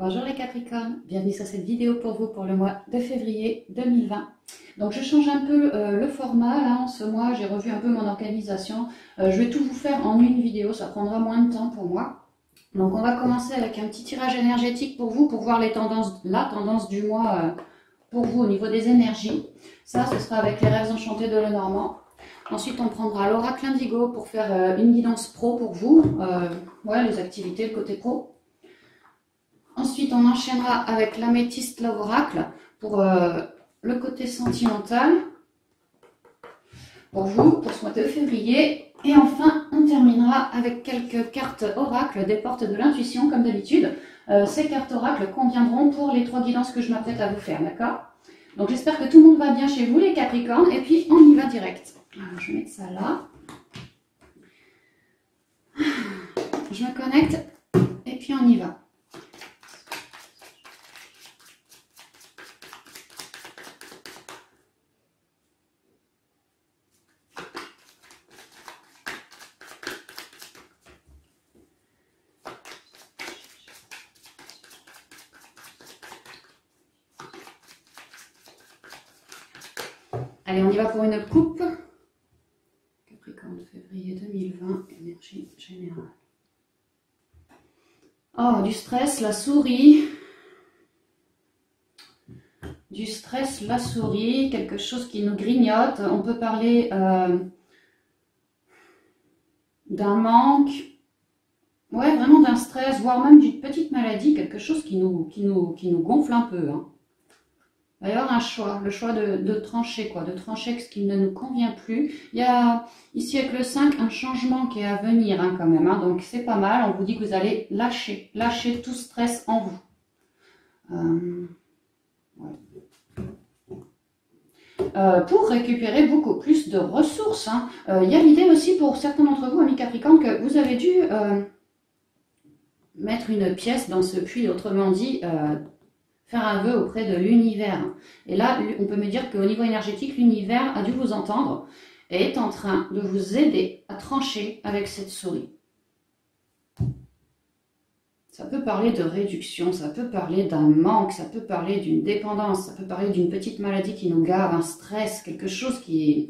Bonjour les Capricornes, bienvenue sur cette vidéo pour vous pour le mois de février 2020. Donc je change un peu le format, là en ce mois j'ai revu un peu mon organisation. Je vais tout vous faire en une vidéo, ça prendra moins de temps pour moi. Donc on va commencer avec un petit tirage énergétique pour vous, pour voir les tendances, la tendance du mois pour vous au niveau des énergies. Ça, ce sera avec les rêves enchantés de Lenormand. Ensuite on prendra l'oracle indigo pour faire une guidance pro pour vous, les activités, le côté pro. Ensuite, on enchaînera avec l'améthyste Love Oracle pour le côté sentimental, pour vous, pour ce mois de février. Et enfin, on terminera avec quelques cartes Oracle des portes de l'intuition, comme d'habitude. Ces cartes Oracle conviendront pour les 3 guidances que je m'apprête à vous faire, d'accord? Donc, j'espère que tout le monde va bien chez vous, les Capricornes. Et puis, on y va direct. Alors, je vais mettre ça là. Je me connecte et puis on y va. Allez, on y va pour une coupe. Capricorne, février 2020, énergie générale. Oh, du stress, la souris. Du stress, la souris, quelque chose qui nous grignote. On peut parler d'un manque. Ouais, vraiment d'un stress, voire même d'une petite maladie, quelque chose qui nous gonfle un peu, hein. Il va y avoir un choix, le choix de trancher, quoi, de trancher ce qui ne nous convient plus. Il y a ici avec le 5 un changement qui est à venir, hein, quand même, hein, donc c'est pas mal. On vous dit que vous allez lâcher tout stress en vous. Pour récupérer beaucoup plus de ressources, hein. Il y a l'idée aussi pour certains d'entre vous, amis Capricorne, que vous avez dû mettre une pièce dans ce puits, autrement dit, faire un vœu auprès de l'univers. Et là, on peut me dire qu'au niveau énergétique, l'univers a dû vous entendre et est en train de vous aider à trancher avec cette souris. Ça peut parler de réduction, ça peut parler d'un manque, ça peut parler d'une dépendance, ça peut parler d'une petite maladie qui nous gave, un stress, quelque chose qui...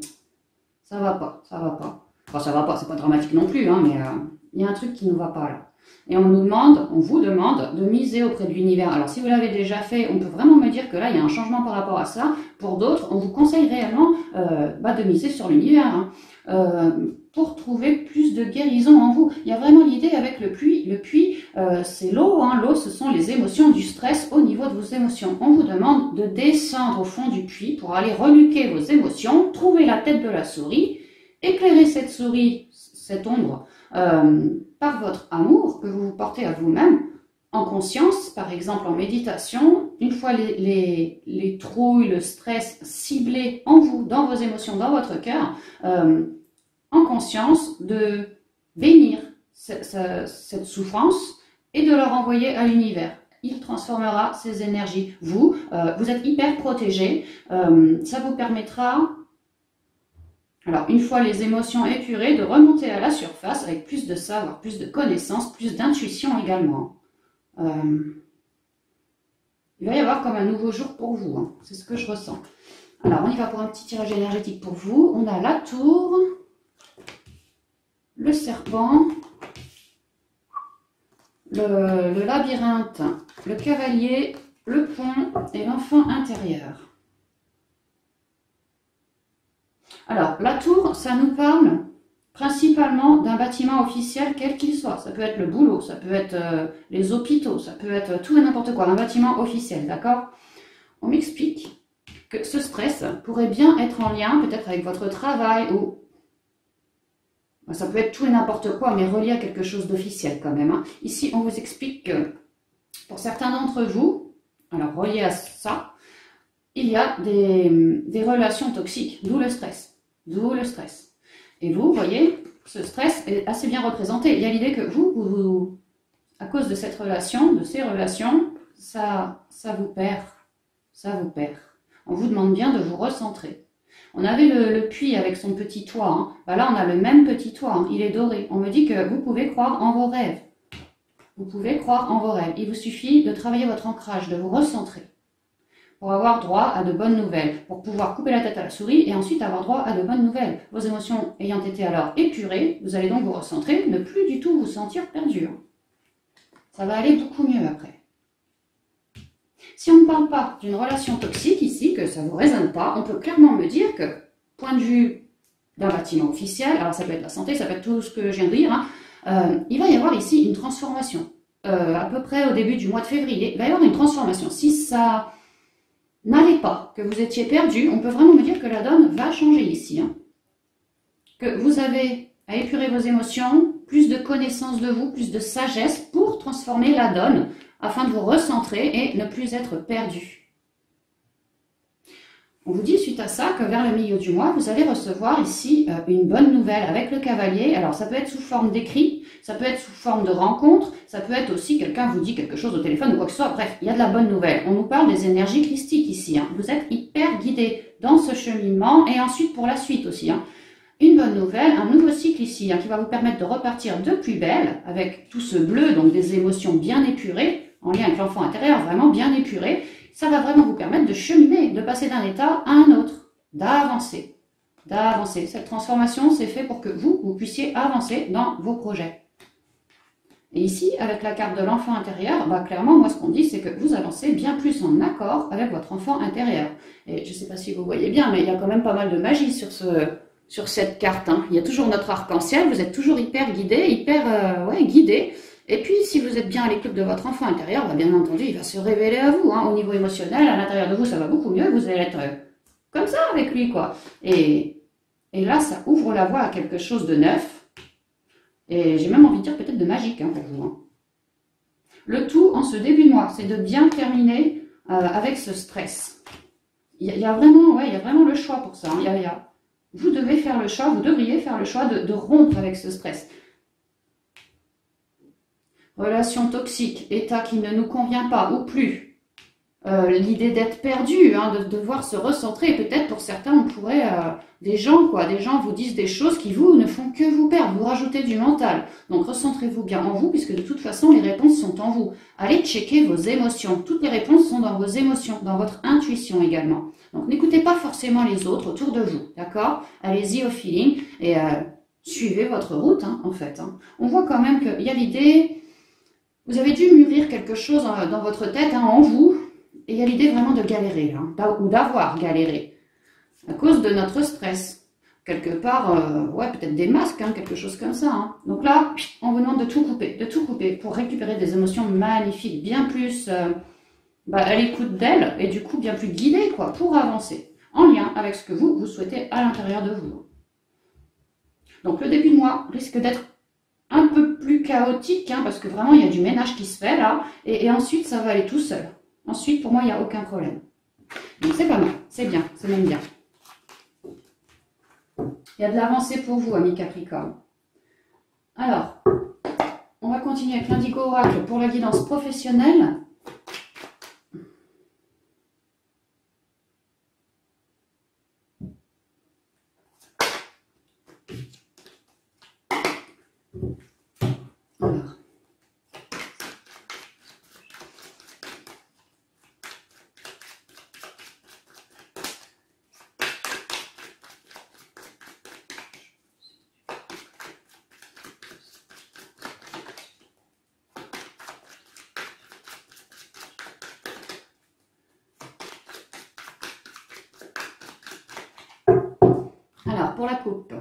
Ça va pas, ça va pas. Enfin, ça va pas, c'est pas dramatique non plus, hein, mais il y a un truc qui nous va pas là. Et on vous demande de miser auprès de l'univers. Alors si vous l'avez déjà fait, on peut vraiment me dire que là, il y a un changement par rapport à ça. Pour d'autres, on vous conseille réellement de miser sur l'univers, hein, pour trouver plus de guérison en vous. Il y a vraiment l'idée avec le puits. Le puits, c'est l'eau, hein. L'eau, ce sont les émotions, du stress au niveau de vos émotions. On vous demande de descendre au fond du puits pour aller reluquer vos émotions, trouver la tête de la souris, éclairer cette souris, cette ombre, par votre amour que vous vous portez à vous-même, en conscience, par exemple en méditation, une fois les trouilles, le stress ciblés en vous, dans vos émotions, dans votre cœur, en conscience de bénir cette souffrance et de le renvoyer à l'univers. Il transformera ces énergies. Vous êtes hyper protégé, ça vous permettra... Alors, une fois les émotions épurées, de remonter à la surface avec plus de savoir, plus de connaissances, plus d'intuition également. Il va y avoir comme un nouveau jour pour vous, hein. C'est ce que je ressens. Alors, on y va pour un petit tirage énergétique pour vous. On a la tour, le serpent, le labyrinthe, le cavalier, le pont et l'enfant intérieur. Alors, la tour, ça nous parle principalement d'un bâtiment officiel, quel qu'il soit. Ça peut être le boulot, ça peut être les hôpitaux, ça peut être tout et n'importe quoi, un bâtiment officiel, d'accord? On m'explique que ce stress pourrait bien être en lien, peut-être avec votre travail, ou... Ça peut être tout et n'importe quoi, mais relié à quelque chose d'officiel quand même, hein. Ici, on vous explique que, pour certains d'entre vous, alors relié à ça, il y a des relations toxiques, d'où le stress. D'où le stress. Et vous voyez, ce stress est assez bien représenté. Il y a l'idée que vous, à cause de cette relation, de ces relations, ça vous perd. Ça vous perd. On vous demande bien de vous recentrer. On avait le puits avec son petit toit, hein. Là, on a le même petit toit, hein. Il est doré. On me dit que vous pouvez croire en vos rêves. Vous pouvez croire en vos rêves. Il vous suffit de travailler votre ancrage, de vous recentrer pour avoir droit à de bonnes nouvelles, pour pouvoir couper la tête à la souris et ensuite avoir droit à de bonnes nouvelles. Vos émotions ayant été alors épurées, vous allez donc vous recentrer, ne plus du tout vous sentir perdu. Ça va aller beaucoup mieux après. Si on ne parle pas d'une relation toxique ici, que ça ne vous résonne pas, on peut clairement me dire que, point de vue d'un bâtiment officiel, alors ça peut être la santé, ça peut être tout ce que je viens de dire, il va y avoir ici une transformation. À peu près au début du mois de février, il va y avoir une transformation. Si ça n'allait pas, que vous étiez perdu, on peut vraiment me dire que la donne va changer ici. Que vous avez à épurer vos émotions, plus de connaissance de vous, plus de sagesse pour transformer la donne, afin de vous recentrer et ne plus être perdu. On vous dit suite à ça que vers le milieu du mois, vous allez recevoir ici une bonne nouvelle avec le cavalier. Alors ça peut être sous forme d'écrit, ça peut être sous forme de rencontre, ça peut être aussi quelqu'un vous dit quelque chose au téléphone ou quoi que ce soit. Bref, il y a de la bonne nouvelle. On nous parle des énergies christiques ici. Vous êtes hyper guidé dans ce cheminement et ensuite pour la suite aussi. Une bonne nouvelle, un nouveau cycle ici qui va vous permettre de repartir de plus belle avec tout ce bleu, donc des émotions bien épurées, en lien avec l'enfant intérieur, vraiment bien épuré. Ça va vraiment vous permettre de cheminer, de passer d'un état à un autre, d'avancer. Cette transformation, c'est fait pour que vous puissiez avancer dans vos projets. Et ici, avec la carte de l'enfant intérieur, clairement, moi, ce qu'on dit, c'est que vous avancez bien plus en accord avec votre enfant intérieur. Et je ne sais pas si vous voyez bien, mais il y a quand même pas mal de magie sur cette carte. Il y a toujours notre arc-en-ciel, vous êtes toujours hyper guidé, guidé. Et puis, si vous êtes bien à l'écoute de votre enfant intérieur, bien entendu, il va se révéler à vous. Au niveau émotionnel, à l'intérieur de vous, ça va beaucoup mieux. Vous allez être comme ça avec lui, quoi. Et là, ça ouvre la voie à quelque chose de neuf. Et j'ai même envie de dire peut-être de magique pour vous. Le tout, en ce début de mois, c'est de bien terminer avec ce stress. Il y a vraiment le choix pour ça. Vous devez faire le choix, vous devriez faire le choix de rompre avec ce stress. Relation toxique, état qui ne nous convient pas ou plus. L'idée d'être perdu, de devoir se recentrer. Peut-être pour certains, on pourrait... des gens vous disent des choses qui ne font que vous perdre. Vous rajoutez du mental. Donc recentrez-vous bien en vous, puisque de toute façon, les réponses sont en vous. Allez checker vos émotions. Toutes les réponses sont dans vos émotions, dans votre intuition également. Donc n'écoutez pas forcément les autres autour de vous, d'accord? Allez-y au feeling et suivez votre route, en fait. On voit quand même qu'il y a l'idée... Vous avez dû mûrir quelque chose dans votre tête, en vous, et il y a l'idée vraiment de galérer, ou d'avoir galéré, à cause de notre stress. Quelque part, peut-être des masques, quelque chose comme ça. Donc là, on vous demande de tout couper pour récupérer des émotions magnifiques, bien plus à l'écoute d'elles, et du coup bien plus guidées, pour avancer, en lien avec ce que vous souhaitez à l'intérieur de vous. Donc le début de mois risque d'être un peu plus chaotique, parce que vraiment, il y a du ménage qui se fait là, et ensuite, ça va aller tout seul. Ensuite, pour moi, il n'y a aucun problème. Donc, c'est pas mal, c'est bien, c'est même bien. Il y a de l'avancée pour vous, amis Capricorne. Alors, on va continuer avec l'indigo oracle pour la guidance professionnelle. Alors, pour la coupe,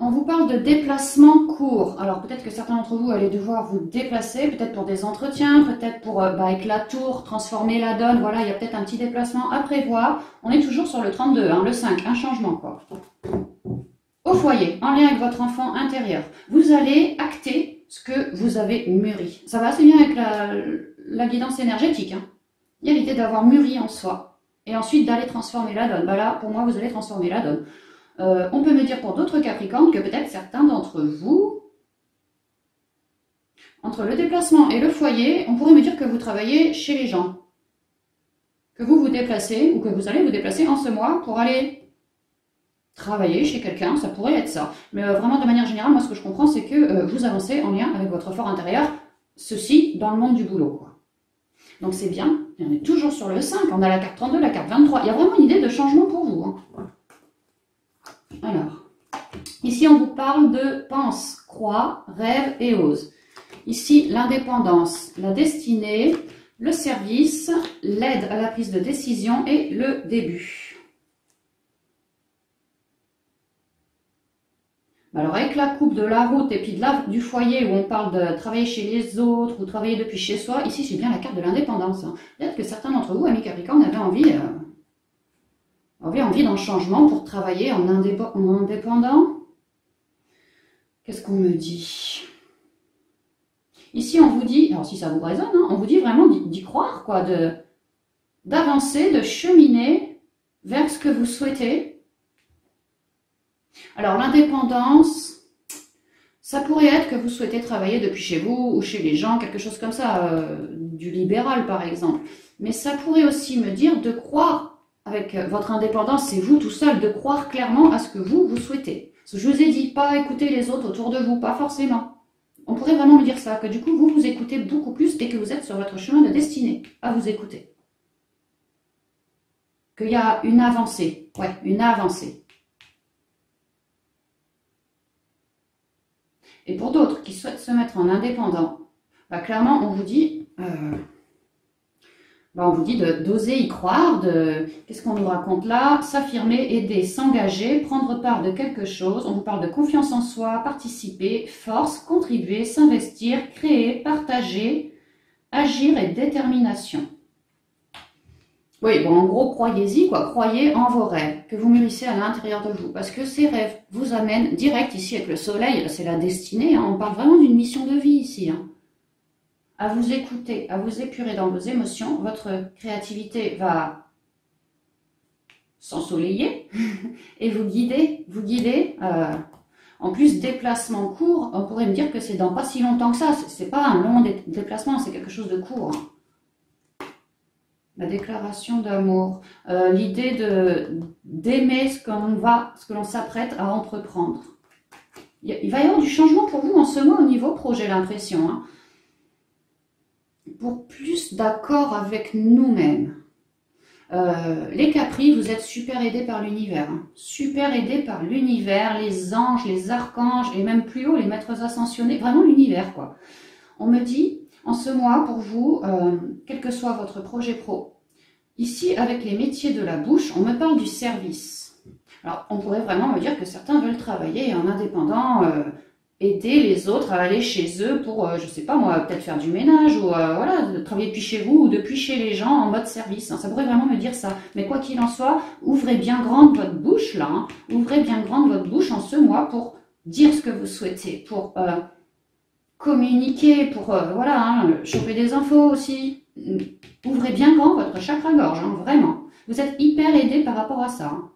on vous parle de déplacement court. Alors, peut-être que certains d'entre vous allez devoir vous déplacer, peut-être pour des entretiens, peut-être pour, avec la tour, transformer la donne. Voilà, il y a peut-être un petit déplacement à prévoir. On est toujours sur le 32, le 5, un changement, quoi. Au foyer, en lien avec votre enfant intérieur, vous allez acter ce que vous avez mûri. Ça va assez bien avec la guidance énergétique. Il y a l'idée d'avoir mûri en soi. Et ensuite d'aller transformer la donne. Là, pour moi, vous allez transformer la donne. On peut me dire pour d'autres Capricornes que peut-être certains d'entre vous, entre le déplacement et le foyer, on pourrait me dire que vous travaillez chez les gens. Que vous vous déplacez ou que vous allez vous déplacer en ce mois pour aller travailler chez quelqu'un, ça pourrait être ça. Mais vraiment, de manière générale, moi, ce que je comprends, c'est que vous avancez en lien avec votre fort intérieur, ceci dans le monde du boulot, quoi. Donc c'est bien, et on est toujours sur le 5, on a la carte 32, la carte 23. Il y a vraiment une idée de changement pour vous, hein. Alors, ici, on vous parle de pense, crois, rêve et ose. Ici, l'indépendance, la destinée, le service, l'aide à la prise de décision et le début. Alors, avec la coupe de la route et puis du foyer où on parle de travailler chez les autres ou travailler depuis chez soi, ici, j'ai bien la carte de l'indépendance. Peut-être que certains d'entre vous, amis Capricorne, avaient envie d'un changement pour travailler en indépendant. Qu'est-ce qu'on me dit? Ici, on vous dit, alors si ça vous résonne, hein, on vous dit vraiment d'y croire, quoi, d'avancer, de cheminer vers ce que vous souhaitez. Alors, l'indépendance, ça pourrait être que vous souhaitez travailler depuis chez vous ou chez les gens, quelque chose comme ça, du libéral par exemple. Mais ça pourrait aussi me dire de croire, avec votre indépendance, c'est vous tout seul, de croire clairement à ce que vous souhaitez. Parce que je vous ai dit, pas écouter les autres autour de vous, pas forcément. On pourrait vraiment me dire ça, que du coup, vous écoutez beaucoup plus et que vous êtes sur votre chemin de destinée à vous écouter. Qu'il y a une avancée, ouais, une avancée. Et pour d'autres qui souhaitent se mettre en indépendant, bah, clairement, on vous dit d'oser y croire, qu'est-ce qu'on nous raconte là? S'affirmer, aider, s'engager, prendre part de quelque chose. On vous parle de confiance en soi, participer, force, contribuer, s'investir, créer, partager, agir et détermination. Oui, bon, en gros, croyez-y, quoi. Croyez en vos rêves que vous mûrissez à l'intérieur de vous. Parce que ces rêves vous amènent direct ici avec le soleil, c'est la destinée. Hein, on parle vraiment d'une mission de vie ici. Hein, à vous écouter, à vous épurer dans vos émotions. Votre créativité va s'ensoleiller et vous guider. En plus, déplacement court, on pourrait me dire que c'est dans pas si longtemps que ça. C'est pas un long déplacement, c'est quelque chose de court. Hein. La déclaration d'amour, l'idée d'aimer ce que l'on s'apprête à entreprendre. Il va y avoir du changement pour vous en ce mois au niveau pro, j'ai l'impression. Hein. Pour plus d'accord avec nous-mêmes. Les Capris, vous êtes super aidés par l'univers. Hein. Super aidés par l'univers, les anges, les archanges et même plus haut, les maîtres ascensionnés. Vraiment l'univers, quoi. On me dit... En ce mois, pour vous, quel que soit votre projet pro, ici, avec les métiers de la bouche, on me parle du service. Alors, on pourrait vraiment me dire que certains veulent travailler en indépendant, aider les autres à aller chez eux pour, je sais pas moi, peut-être faire du ménage ou voilà, travailler depuis chez vous ou depuis chez les gens en mode service. Hein. Ça pourrait vraiment me dire ça. Mais quoi qu'il en soit, ouvrez bien grande votre bouche là. Hein. Ouvrez bien grande votre bouche en ce mois pour dire ce que vous souhaitez, pour... communiquer pour, voilà, hein, choper des infos aussi. Ouvrez bien grand votre chakra-gorge, hein, vraiment. Vous êtes hyper aidé par rapport à ça. Hein.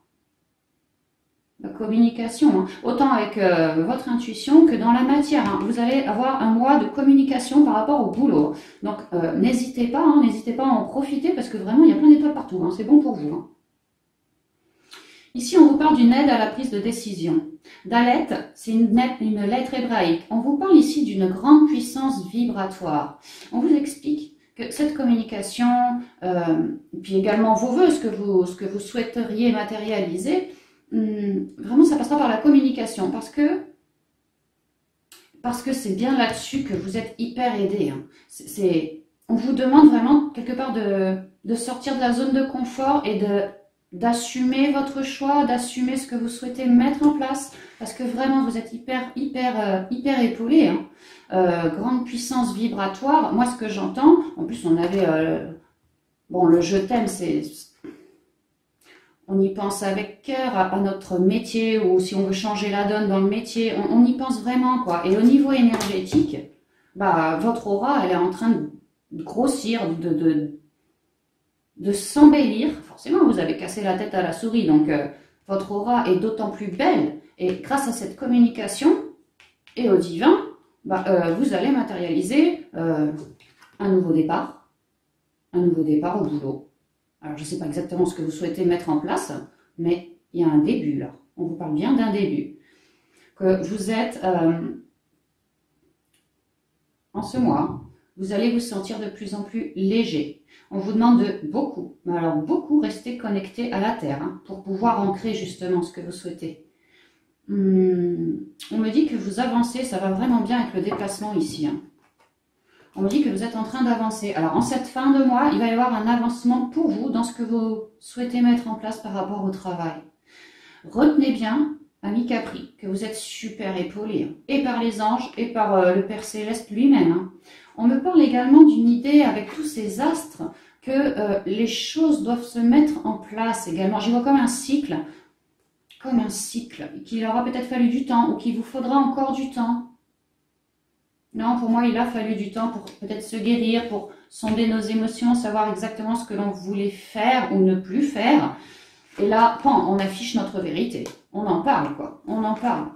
La communication, hein. Autant avec votre intuition que dans la matière. Hein. Vous allez avoir un mois de communication par rapport au boulot. Donc, n'hésitez pas à en profiter parce que vraiment, il y a plein d'étoiles partout. Hein. C'est bon pour vous. Hein. Ici, on vous parle d'une aide à la prise de décision. Dalet, c'est une lettre hébraïque. On vous parle ici d'une grande puissance vibratoire. On vous explique que cette communication, puis également vos vœux, ce que vous souhaiteriez matérialiser, vraiment, ça passera par la communication parce que c'est bien là-dessus que vous êtes hyper aidé. Hein. On vous demande vraiment quelque part de sortir de la zone de confort et d'assumer votre choix, d'assumer ce que vous souhaitez mettre en place, parce que vraiment vous êtes hyper épaulé. Hein. Grande puissance vibratoire. Moi, ce que j'entends, en plus on avait, bon, le je t'aime, on y pense avec cœur à notre métier, ou si on veut changer la donne dans le métier, on y pense vraiment, quoi. Et au niveau énergétique, bah, votre aura, elle est en train de grossir, de s'embellir. Forcément, vous avez cassé la tête à la souris, donc votre aura est d'autant plus belle. Et grâce à cette communication et au divin, bah, vous allez matérialiser un nouveau départ au boulot. Alors, je ne sais pas exactement ce que vous souhaitez mettre en place, mais il y a un début là. On vous parle bien d'un début. Que vous êtes, en ce mois, vous allez vous sentir de plus en plus léger. On vous demande de beaucoup, mais alors beaucoup, rester connecté à la Terre hein, pour pouvoir ancrer justement ce que vous souhaitez. On me dit que vous avancez, ça va vraiment bien avec le déplacement ici. Hein. On me dit que vous êtes en train d'avancer. Alors en cette fin de mois, il va y avoir un avancement pour vous dans ce que vous souhaitez mettre en place par rapport au travail. Retenez bien, ami Capri, que vous êtes super épaulé, hein, et par les anges, et par le Père Céleste lui-même. Hein. On me parle également d'une idée avec tous ces astres, que les choses doivent se mettre en place également. J'y vois comme un cycle, qu'il aura peut-être fallu du temps, ou qu'il vous faudra encore du temps. Non, pour moi, il a fallu du temps pour peut-être se guérir, pour sonder nos émotions, savoir exactement ce que l'on voulait faire ou ne plus faire. Et là, on affiche notre vérité. On en parle, quoi. On en parle.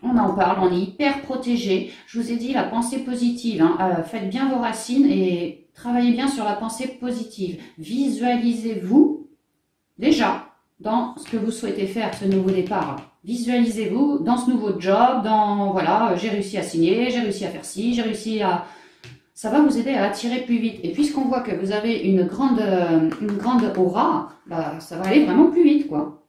On en parle, on est hyper protégé. Je vous ai dit la pensée positive. Hein. Faites bien vos racines et travaillez bien sur la pensée positive. Visualisez-vous déjà dans ce que vous souhaitez faire, ce nouveau départ. Visualisez-vous dans ce nouveau job, dans voilà, j'ai réussi à signer, j'ai réussi à faire ci, j'ai réussi à... Ça va vous aider à attirer plus vite. Et puisqu'on voit que vous avez une grande aura, bah, ça va aller vraiment plus vite, quoi.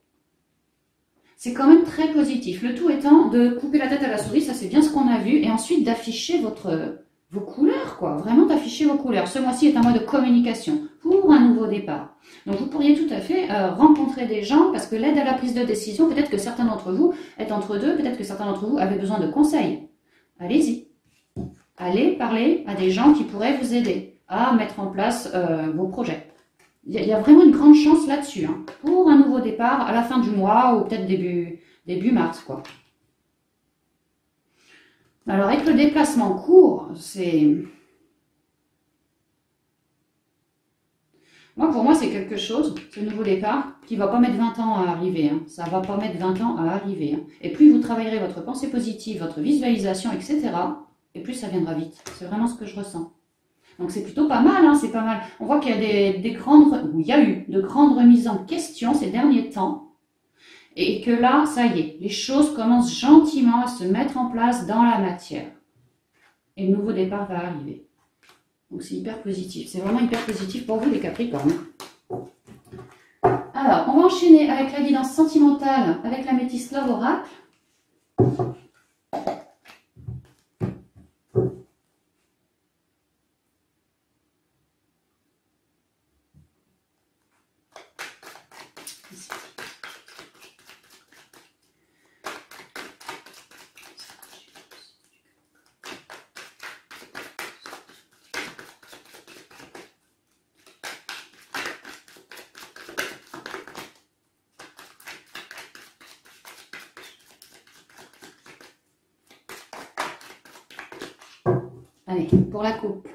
C'est quand même très positif. Le tout étant de couper la tête à la souris, ça c'est bien ce qu'on a vu, et ensuite d'afficher vos couleurs, quoi. Vraiment d'afficher vos couleurs. Ce mois-ci est un mois de communication pour un nouveau départ. Donc vous pourriez tout à fait rencontrer des gens, parce que l'aide à la prise de décision, peut-être que certains d'entre vous êtes entre deux, peut-être que certains d'entre vous avaient besoin de conseils. Allez-y. Allez parler à des gens qui pourraient vous aider à mettre en place vos projets. Il y a vraiment une grande chance là-dessus, hein, pour un nouveau départ à la fin du mois ou peut-être début mars, quoi. Alors avec le déplacement court, c'est... Pour moi, c'est quelque chose, ce nouveau départ, qui ne va pas mettre 20 ans à arriver. Hein. Ça ne va pas mettre 20 ans à arriver. Hein. Et plus vous travaillerez votre pensée positive, votre visualisation, etc., et plus ça viendra vite. C'est vraiment ce que je ressens. Donc c'est plutôt pas mal, hein, c'est pas mal. On voit qu'il y a il y a eu de grandes remises en question ces derniers temps. Et que là, ça y est, les choses commencent gentiment à se mettre en place dans la matière. Et le nouveau départ va arriver. Donc c'est hyper positif. C'est vraiment hyper positif pour vous les Capricornes. Alors, on va enchaîner avec la guidance sentimentale avec la métisse Love Oracle. Allez, pour la coupe,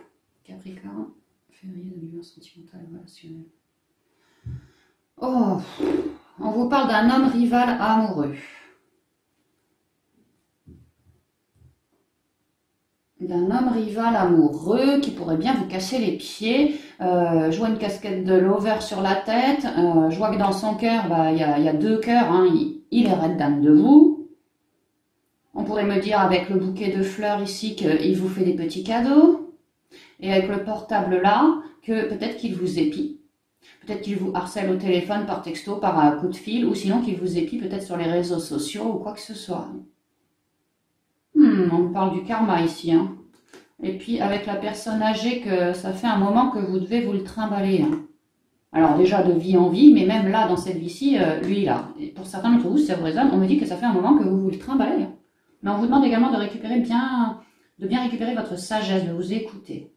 Capricorne, février 2020, sentimental et relationnel. Oh, on vous parle d'un homme rival amoureux. D'un homme rival amoureux qui pourrait bien vous casser les pieds. Je vois une casquette de lover sur la tête. Je vois que dans son cœur, il y a deux cœurs. Hein, il est red dame de vous. On pourrait me dire avec le bouquet de fleurs ici qu'il vous fait des petits cadeaux. Et avec le portable là, que peut-être qu'il vous épie. Peut-être qu'il vous harcèle au téléphone, par texto, par un coup de fil. Ou sinon qu'il vous épie peut-être sur les réseaux sociaux ou quoi que ce soit. On parle du karma ici. Hein. Et puis avec la personne âgée, que ça fait un moment que vous devez vous le trimballer. Hein. Alors déjà de vie en vie, mais même là, dans cette vie-ci, lui là. Et pour certains d'entre vous, si ça vous résonne, on me dit que ça fait un moment que vous le trimballez. Hein. Mais on vous demande également de bien récupérer votre sagesse, de vous écouter.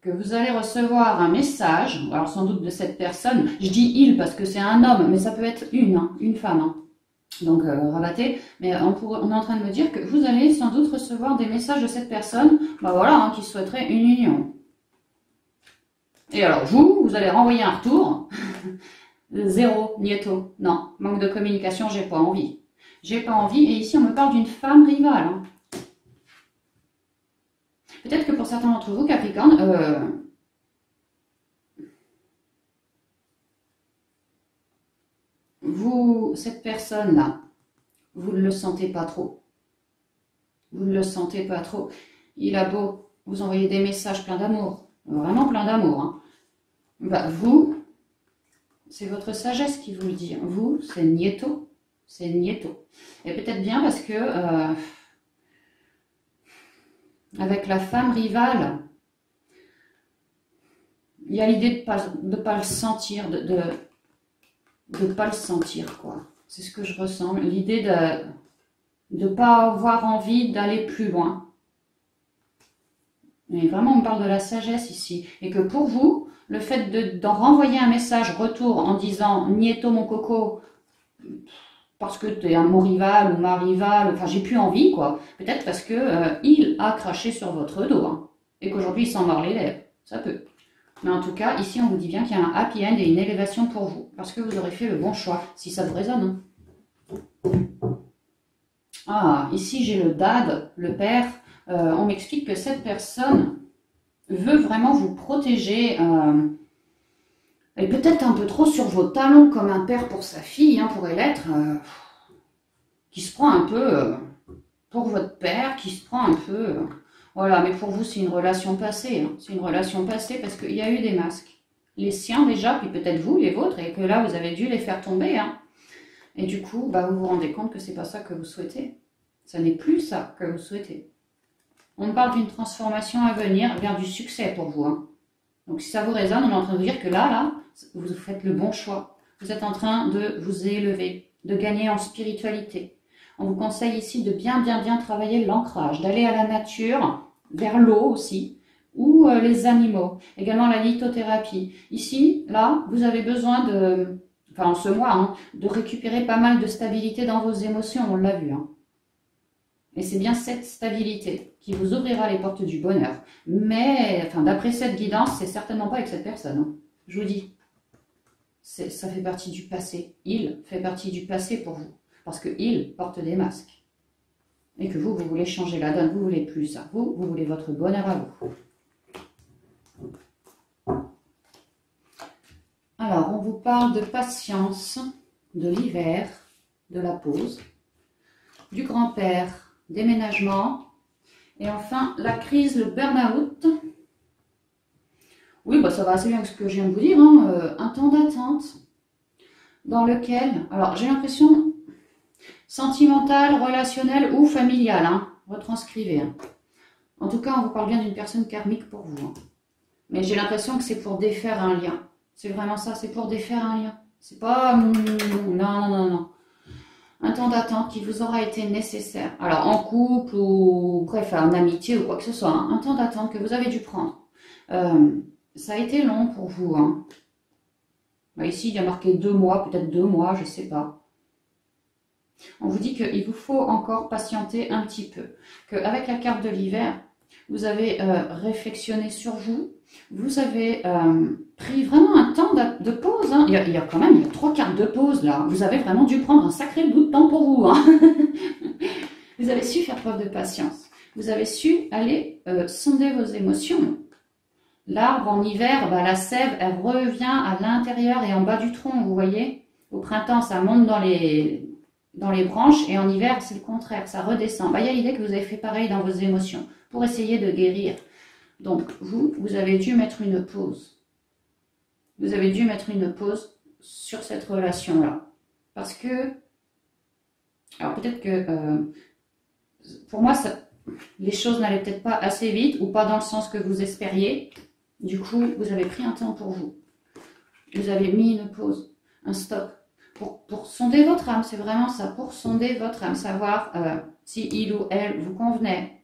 Que vous allez recevoir un message, alors sans doute de cette personne, je dis il parce que c'est un homme, mais ça peut être une femme. Hein. Donc rabattez, mais on est en train de me dire que vous allez sans doute recevoir des messages de cette personne, hein, qui souhaiterait une union. Et alors vous allez renvoyer un retour. Zéro, nieto. Non, manque de communication, j'ai pas envie. J'ai pas envie. Et ici, on me parle d'une femme rivale. Hein. Peut-être que pour certains d'entre vous, Capricorne, cette personne-là, vous ne le sentez pas trop. Vous ne le sentez pas trop. Il a beau vous envoyer des messages pleins d'amour, vraiment plein d'amour, hein. Bah, vous, c'est votre sagesse qui vous le dit. Vous, c'est Nieto. C'est Nieto. Et peut-être bien parce que avec la femme rivale, il y a l'idée de pas le sentir, de pas le sentir, quoi. C'est ce que je ressens. L'idée de ne pas avoir envie d'aller plus loin. Mais vraiment, on parle de la sagesse ici. Et que pour vous, le fait d'en renvoyer un message retour en disant « Nieto mon coco », parce que tu es mon rival ou ma rivale, enfin j'ai plus envie, quoi. Peut-être parce que il a craché sur votre dos, hein, et qu'aujourd'hui il s'en mord les lèvres. Ça peut. Mais en tout cas, ici on vous dit bien qu'il y a un happy end et une élévation pour vous, parce que vous aurez fait le bon choix, si ça vous résonne. Hein. Ah, ici j'ai le dad, le père. On m'explique que cette personne veut vraiment vous protéger, et peut-être un peu trop sur vos talons comme un père pour sa fille, hein, pourrait l'être, qui se prend un peu pour votre père, qui se prend un peu... voilà, mais pour vous c'est une relation passée, hein, c'est une relation passée parce qu'il y a eu des masques. Les siens déjà, puis peut-être vous, les vôtres, et que là vous avez dû les faire tomber, hein. Et du coup, bah, vous vous rendez compte que c'est pas ça que vous souhaitez. Ça n'est plus ça que vous souhaitez. On parle d'une transformation à venir vers du succès pour vous, hein. Donc si ça vous résonne, on est en train de vous dire que là, vous faites le bon choix. Vous êtes en train de vous élever, de gagner en spiritualité. On vous conseille ici de bien travailler l'ancrage, d'aller à la nature, vers l'eau aussi, ou les animaux. Également la lithothérapie. Ici, là, vous avez besoin de, enfin en ce mois, hein, de récupérer pas mal de stabilité dans vos émotions, on l'a vu, hein. Et c'est bien cette stabilité qui vous ouvrira les portes du bonheur. Mais, enfin, d'après cette guidance, c'est certainement pas avec cette personne, hein. Je vous dis, ça fait partie du passé. Il fait partie du passé pour vous. Parce qu'il porte des masques. Et que vous voulez changer la donne. Vous voulez plus ça. Vous voulez votre bonheur à vous. Alors, on vous parle de patience, de l'hiver, de la pause, du grand-père, déménagement, et enfin la crise, le burn-out. Oui, bah ça va assez bien avec ce que je viens de vous dire, hein. Un temps d'attente dans lequel, alors j'ai l'impression, sentimental, relationnel ou familial, hein. Retranscrivez, hein. En tout cas, on vous parle bien d'une personne karmique pour vous, hein. Mais j'ai l'impression que c'est pour défaire un lien. C'est vraiment ça, c'est pour défaire un lien. C'est pas... non. Un temps d'attente qui vous aura été nécessaire. Alors, en couple ou, bref, en amitié ou quoi que ce soit. Hein, un temps d'attente que vous avez dû prendre. Ça a été long pour vous. Hein. Bah, ici, il y a marqué 2 mois, peut-être 2 mois, je ne sais pas. On vous dit qu'il vous faut encore patienter un petit peu. Qu'avec la carte de l'hiver, vous avez réflexionné sur vous. Vous avez pris vraiment un temps de pause. Hein. Il y a quand même 3 cartes de pause là. Vous avez vraiment dû prendre un sacré bout de temps pour vous. Hein. Vous avez su faire preuve de patience. Vous avez su aller sonder vos émotions. L'arbre en hiver, bah, la sève, elle revient à l'intérieur et en bas du tronc, vous voyez. Au printemps, ça monte dans les branches et en hiver, c'est le contraire, ça redescend. Bah, il y a l'idée que vous avez fait pareil dans vos émotions pour essayer de guérir. Donc, vous avez dû mettre une pause. Vous avez dû mettre une pause sur cette relation-là. Parce que, alors peut-être que, pour moi, les choses n'allaient peut-être pas assez vite ou pas dans le sens que vous espériez. Du coup, vous avez pris un temps pour vous. Vous avez mis une pause, un stop. Pour sonder votre âme, c'est vraiment ça. Pour sonder votre âme, savoir si il ou elle vous convenait.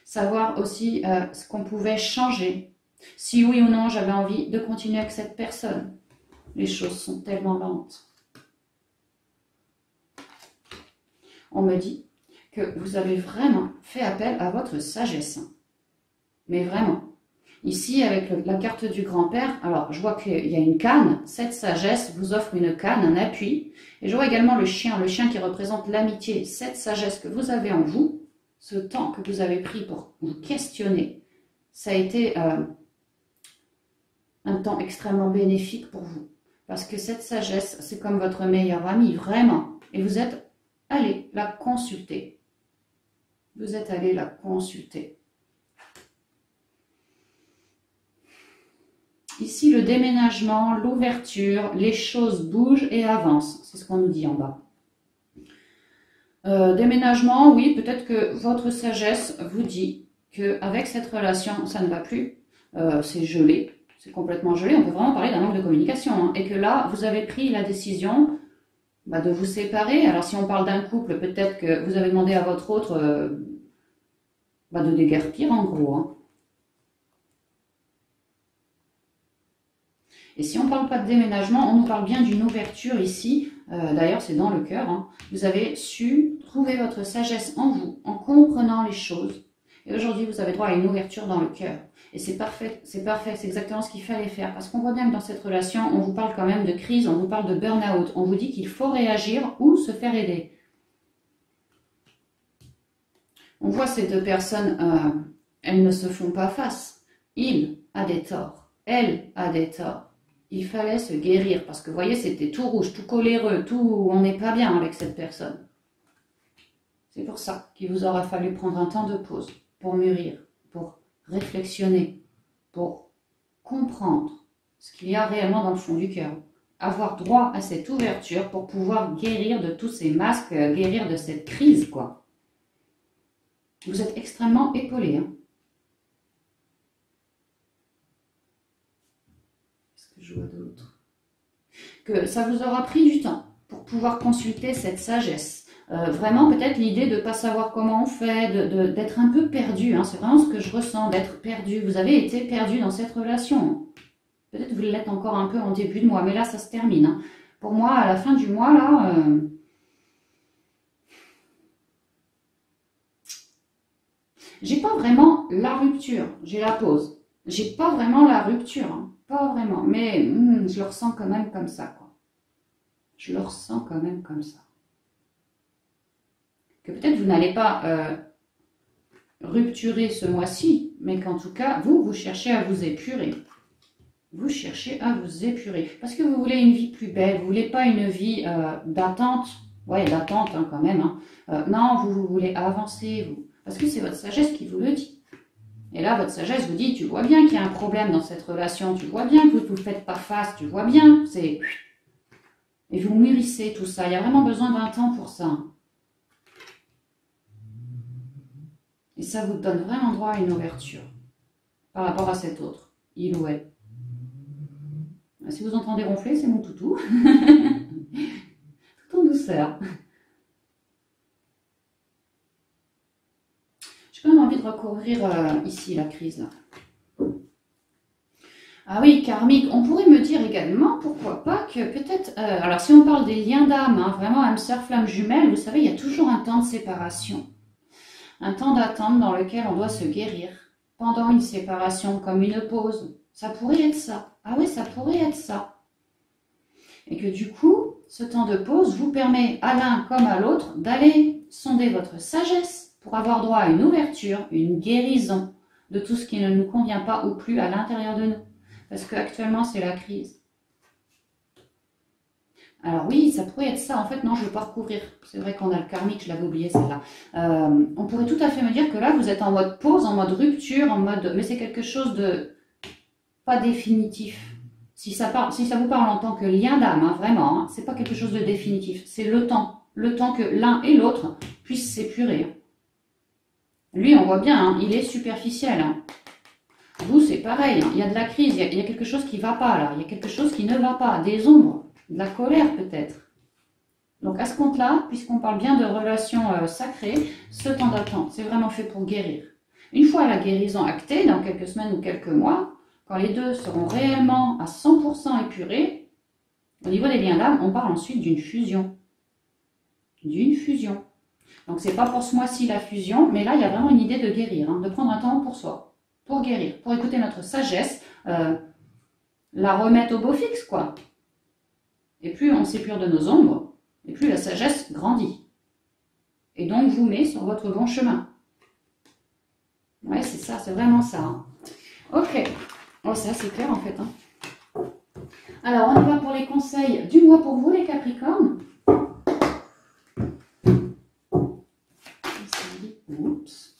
Savoir aussi ce qu'on pouvait changer. Si oui ou non j'avais envie de continuer avec cette personne. Les choses sont tellement lentes. On me dit que vous avez vraiment fait appel à votre sagesse. Mais vraiment. Ici, avec la carte du grand-père, alors je vois qu'il y a une canne. Cette sagesse vous offre une canne, un appui. Et je vois également le chien qui représente l'amitié. Cette sagesse que vous avez en vous, ce temps que vous avez pris pour vous questionner, ça a été un temps extrêmement bénéfique pour vous. Parce que cette sagesse, c'est comme votre meilleur ami, vraiment. Et vous êtes allé la consulter. Vous êtes allé la consulter. Ici, le déménagement, l'ouverture, les choses bougent et avancent. C'est ce qu'on nous dit en bas. Déménagement, oui, peut-être que votre sagesse vous dit qu'avec cette relation, ça ne va plus. C'est gelé, c'est complètement gelé. On peut vraiment parler d'un manque de communication. Hein, et que là, vous avez pris la décision de vous séparer. Alors, si on parle d'un couple, peut-être que vous avez demandé à votre autre de déguerpir, en gros. Hein. Et si on ne parle pas de déménagement, on nous parle bien d'une ouverture ici. D'ailleurs, c'est dans le cœur. Hein. Vous avez su trouver votre sagesse en vous, en comprenant les choses. Et aujourd'hui, vous avez droit à une ouverture dans le cœur. Et c'est parfait, c'est exactement ce qu'il fallait faire. Parce qu'on voit bien que dans cette relation, on vous parle quand même de crise, on vous parle de burn-out. On vous dit qu'il faut réagir ou se faire aider. On voit ces deux personnes, elles ne se font pas face. Il a des torts, elle a des torts. Il fallait se guérir parce que vous voyez, c'était tout rouge, tout coléreux, tout, on n'est pas bien avec cette personne. C'est pour ça qu'il vous aura fallu prendre un temps de pause pour mûrir, pour réflexionner, pour comprendre ce qu'il y a réellement dans le fond du cœur. Avoir droit à cette ouverture pour pouvoir guérir de tous ces masques, guérir de cette crise, quoi. Vous êtes extrêmement épaulé, hein. Je vois d'autres. Que ça vous aura pris du temps pour pouvoir consulter cette sagesse. Vraiment, peut-être l'idée de ne pas savoir comment on fait, d'être un peu perdu. Hein, c'est vraiment ce que je ressens, d'être perdu. Vous avez été perdu dans cette relation. Peut-être vous l'êtes encore un peu en début de mois, mais là, ça se termine. Hein. Pour moi, à la fin du mois, là... j'ai pas vraiment la rupture. J'ai la pause. J'ai pas vraiment la rupture. Hein. Pas vraiment, mais je le ressens quand même comme ça, quoi. Je le ressens quand même comme ça. Que peut-être vous n'allez pas rupturer ce mois-ci, mais qu'en tout cas, vous cherchez à vous épurer. Vous cherchez à vous épurer. Parce que vous voulez une vie plus belle, vous voulez pas une vie d'attente. Ouais, d'attente hein, quand même. Hein. Non, vous voulez avancer, vous. Parce que c'est votre sagesse qui vous le dit. Et là, votre sagesse vous dit, tu vois bien qu'il y a un problème dans cette relation, tu vois bien que vous ne faites pas face, tu vois bien, c'est... Et vous mûrissez tout ça, il y a vraiment besoin d'un temps pour ça. Et ça vous donne vraiment droit à une ouverture par rapport à cet autre, il ou elle. Si vous entendez ronfler, c'est mon toutou. Tout en douceur. J'ai quand même envie de recouvrir ici la crise. Là. Ah oui, karmique. On pourrait me dire également, pourquoi pas, que peut-être... alors si on parle des liens d'âme, hein, vraiment âme sœur, flamme jumelle, vous savez, il y a toujours un temps de séparation. Un temps d'attente dans lequel on doit se guérir. Pendant une séparation, comme une pause. Ça pourrait être ça. Ah oui, ça pourrait être ça. Et que du coup, ce temps de pause vous permet à l'un comme à l'autre d'aller sonder votre sagesse pour avoir droit à une ouverture, une guérison de tout ce qui ne nous convient pas ou plus à l'intérieur de nous. Parce qu'actuellement, c'est la crise. Alors oui, ça pourrait être ça. En fait, non, je ne vais pas recouvrir. C'est vrai qu'on a le karmique, je l'avais oublié celle-là. On pourrait tout à fait me dire que là, vous êtes en mode pause, en mode rupture, en mode... Mais c'est quelque chose de pas définitif. Si ça vous parle en tant que lien d'âme, hein, vraiment, hein, c'est pas quelque chose de définitif. C'est le temps que l'un et l'autre puissent s'épurer. Lui, on voit bien, hein, il est superficiel. Hein. Vous, c'est pareil. Hein, il y a de la crise, il y a quelque chose qui ne va pas là. Il y a quelque chose qui ne va pas. Des ombres, de la colère peut-être. Donc à ce compte-là, puisqu'on parle bien de relations sacrées, ce temps d'attente, c'est vraiment fait pour guérir. Une fois la guérison actée, dans quelques semaines ou quelques mois, quand les deux seront réellement à 100% épurés, au niveau des liens d'âme, on parle ensuite d'une fusion. D'une fusion. Donc c'est pas pour ce mois-ci la fusion, mais là il y a vraiment une idée de guérir, hein, de prendre un temps pour soi, pour guérir, pour écouter notre sagesse, la remettre au beau fixe, quoi. Et plus on s'épure de nos ombres, et plus la sagesse grandit. Et donc vous met sur votre bon chemin. Ouais, c'est ça, c'est vraiment ça. Hein. Ok. Oh, ça, c'est clair en fait. Hein. Alors, on y va pour les conseils du mois pour vous, les Capricornes. Oups.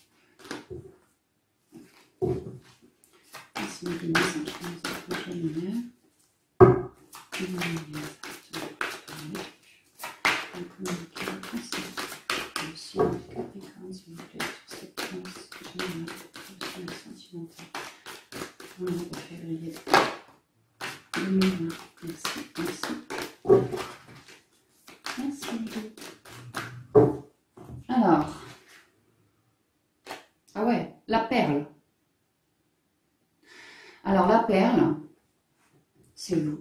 Février 2020. Merci, merci. Merci. Alors, ah ouais, la perle. Alors la perle, c'est vous.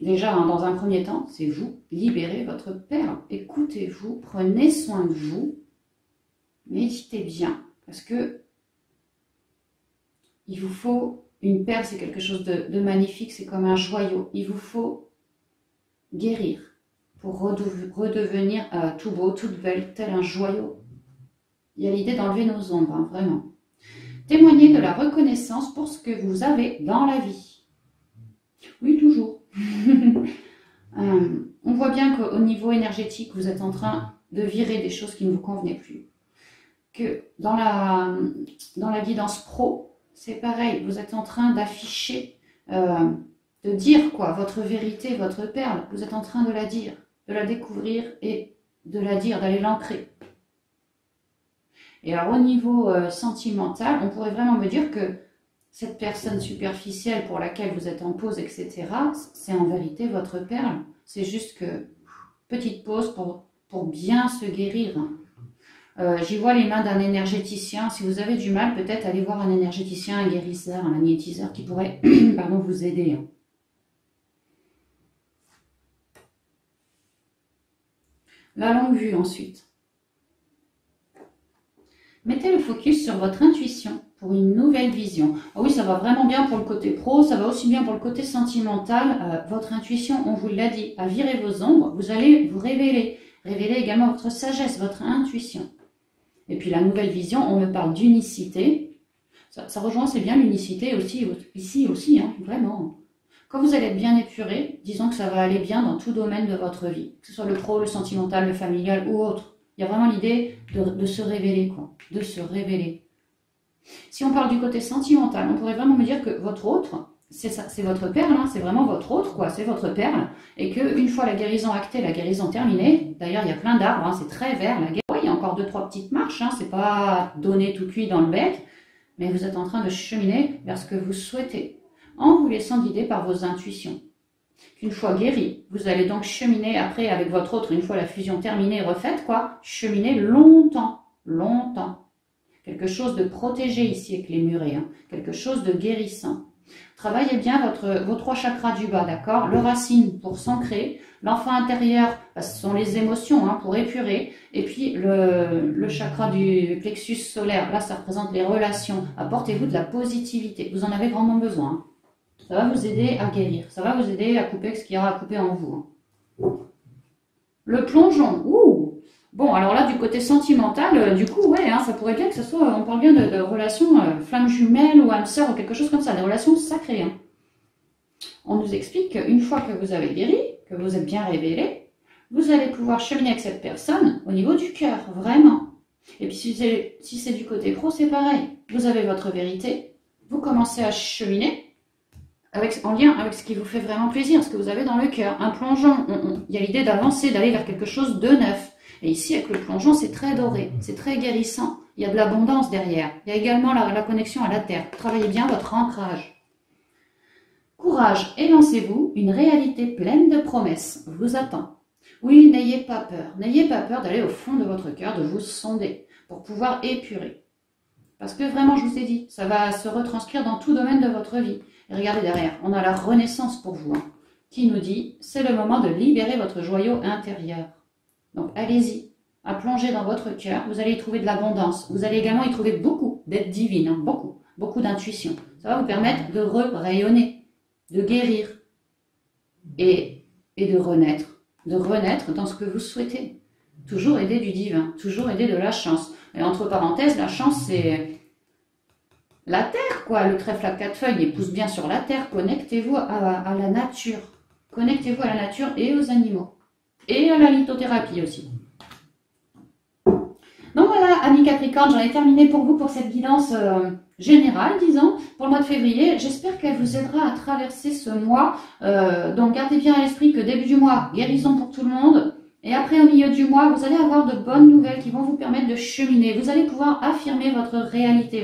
Déjà, hein, dans un premier temps, c'est vous. Libérez votre perle. Écoutez-vous, prenez soin de vous. Méditez bien, parce que il vous faut, une perle, c'est quelque chose de magnifique, c'est comme un joyau. Il vous faut guérir pour redevenir tout beau, toute belle, tel un joyau. Il y a l'idée d'enlever nos ombres, hein, vraiment. Témoignez de la reconnaissance pour ce que vous avez dans la vie. Oui, toujours. On voit bien qu'au niveau énergétique, vous êtes en train de virer des choses qui ne vous convenaient plus. Que dans la guidance pro, c'est pareil, vous êtes en train d'afficher, de dire quoi, votre vérité, votre perle, vous êtes en train de la dire, de la découvrir et de la dire, d'aller l'ancrer. Et alors au niveau sentimental, on pourrait vraiment me dire que cette personne superficielle pour laquelle vous êtes en pause, etc., c'est en vérité votre perle. C'est juste que, petite pause pour bien se guérir. J'y vois les mains d'un énergéticien. Si vous avez du mal, peut-être allez voir un énergéticien, un guérisseur, un magnétiseur qui pourrait pardon, vous aider. La longue vue ensuite. Mettez le focus sur votre intuition pour une nouvelle vision. Oh oui, ça va vraiment bien pour le côté pro, ça va aussi bien pour le côté sentimental. Votre intuition, on vous l'a dit, à virer vos ombres, vous allez vous révéler. Révéler également votre sagesse, votre intuition. Et puis la nouvelle vision, on me parle d'unicité. Ça rejoint, c'est bien l'unicité aussi, ici aussi, hein, vraiment. Quand vous allez être bien épuré, disons que ça va aller bien dans tout domaine de votre vie, que ce soit le pro, le sentimental, le familial ou autre. Il y a vraiment l'idée de se révéler, quoi, de se révéler. Si on parle du côté sentimental, on pourrait vraiment me dire que votre autre, c'est votre perle, hein, c'est vraiment votre autre, quoi, c'est votre perle, et qu'une fois la guérison actée, la guérison terminée, d'ailleurs il y a plein d'arbres, hein, c'est très vert, la guérison, ouais, il y a encore 2-3 petites marches, hein, c'est pas donné tout cuit dans le bec, mais vous êtes en train de cheminer vers ce que vous souhaitez, en vous laissant guider par vos intuitions. Une fois guéri, vous allez donc cheminer après avec votre autre, une fois la fusion terminée et refaite, quoi, cheminer longtemps, longtemps. Quelque chose de protégé ici avec les murets, hein, quelque chose de guérissant. Travaillez bien vos 3 chakras du bas, d'accord? Le racine pour s'ancrer, l'enfant intérieur, ce sont les émotions hein, pour épurer, et puis le chakra du plexus solaire, là ça représente les relations. Apportez-vous de la positivité, vous en avez grandement besoin. Hein. Ça va vous aider à guérir, ça va vous aider à couper ce qu'il y aura à couper en vous. Hein. Le plongeon, ouh! Bon, alors là, du côté sentimental, du coup, ouais, hein, ça pourrait bien que ce soit, on parle bien de relations flammes jumelles ou âme sœur ou quelque chose comme ça, des relations sacrées. Hein. On nous explique qu'une fois que vous avez guéri, que vous êtes bien révélé, vous allez pouvoir cheminer avec cette personne au niveau du cœur, vraiment. Et puis si c'est du côté pro, c'est pareil. Vous avez votre vérité, vous commencez à cheminer en lien avec ce qui vous fait vraiment plaisir, ce que vous avez dans le cœur. Un plongeon, il y a l'idée d'avancer, d'aller vers quelque chose de neuf. Et ici, avec le plongeon, c'est très doré, c'est très guérissant. Il y a de l'abondance derrière. Il y a également la connexion à la terre. Travaillez bien votre ancrage. Courage et lancez-vous. Une réalité pleine de promesses vous attend. Oui, n'ayez pas peur. N'ayez pas peur d'aller au fond de votre cœur, de vous sonder pour pouvoir épurer. Parce que vraiment, je vous ai dit, ça va se retranscrire dans tout domaine de votre vie. Et regardez derrière, on a la renaissance pour vous, hein, qui nous dit, c'est le moment de libérer votre joyau intérieur. Donc allez-y, à plonger dans votre cœur, vous allez y trouver de l'abondance. Vous allez également y trouver beaucoup d'aide divine, hein, beaucoup d'intuition. Ça va vous permettre de rayonner, de guérir et de renaître dans ce que vous souhaitez. Toujours aider du divin, toujours aider de la chance. Et entre parenthèses, la chance, la terre, quoi. Le trèfle à 4 feuilles, il pousse bien sur la terre. Connectez-vous à la nature. Connectez-vous à la nature et aux animaux. Et à la lithothérapie aussi. Donc voilà, amis Capricorne, j'en ai terminé pour vous pour cette guidance générale, disons, pour le mois de février. J'espère qu'elle vous aidera à traverser ce mois. Donc gardez bien à l'esprit que début du mois, guérison pour tout le monde. Et après, au milieu du mois, vous allez avoir de bonnes nouvelles qui vont vous permettre de cheminer. Vous allez pouvoir affirmer votre réalité,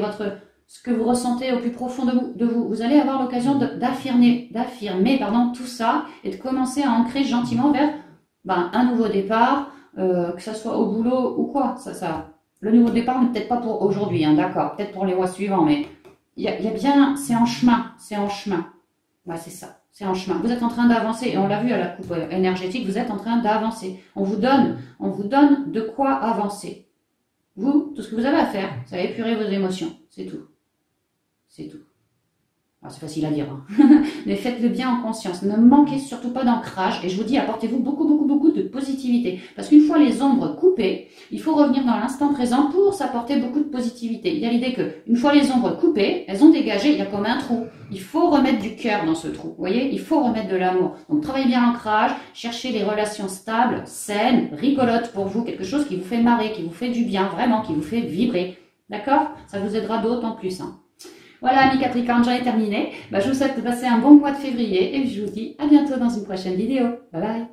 ce que vous ressentez au plus profond de vous. Vous allez avoir l'occasion d'affirmer tout ça et de commencer à ancrer gentiment vers un nouveau départ, que ce soit au boulot ou quoi. Le nouveau départ n'est peut-être pas pour aujourd'hui, hein, d'accord, peut-être pour les mois suivants, mais il y a bien, c'est en chemin. Ouais, c'est ça. C'est en chemin. Vous êtes en train d'avancer et on l'a vu à la coupe énergétique, vous êtes en train d'avancer. On vous donne de quoi avancer. Vous, tout ce que vous avez à faire, c'est épurer vos émotions. C'est tout. C'est tout. Alors, c'est facile à dire, hein. Mais faites-le bien en conscience. Ne manquez surtout pas d'ancrage. Et je vous dis, apportez-vous beaucoup de positivité. Parce qu'une fois les ombres coupées, il faut revenir dans l'instant présent pour s'apporter beaucoup de positivité. Il y a l'idée qu'une fois les ombres coupées, elles ont dégagé, il y a comme un trou. Il faut remettre du cœur dans ce trou. Vous voyez, il faut remettre de l'amour. Donc, travaillez bien l'ancrage, cherchez les relations stables, saines, rigolotes pour vous, quelque chose qui vous fait marrer, qui vous fait du bien, vraiment, qui vous fait vibrer. D'accord? Ça vous aidera d'autant plus, hein. Voilà, amis Capricorne, j'en ai terminé. Je vous souhaite de passer un bon mois de février et je vous dis à bientôt dans une prochaine vidéo. Bye bye.